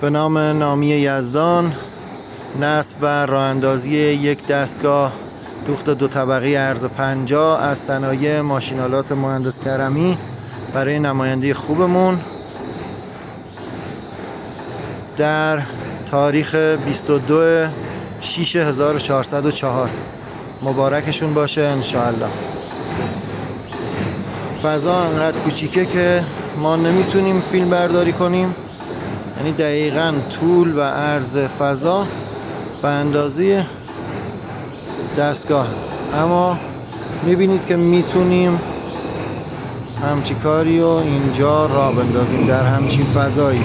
به نام نامی یزدان، نصب و راه اندازی یک دستگاه دوخت 2 طبقه عرض 50 از صنایع ماشین‌آلات مهندس کرمی برای نماینده خوبمون در تاریخ 22/6/1404. مبارکشون باشه انشاءالله. فضا انقدر کوچیکه که ما نمیتونیم فیلم برداری کنیم، یعنی دقیقاً طول و عرض فضا به اندازه دستگاه، اما میبینید که میتونیم همچی کاری رو اینجا راه بندازیم در همچین فضایی.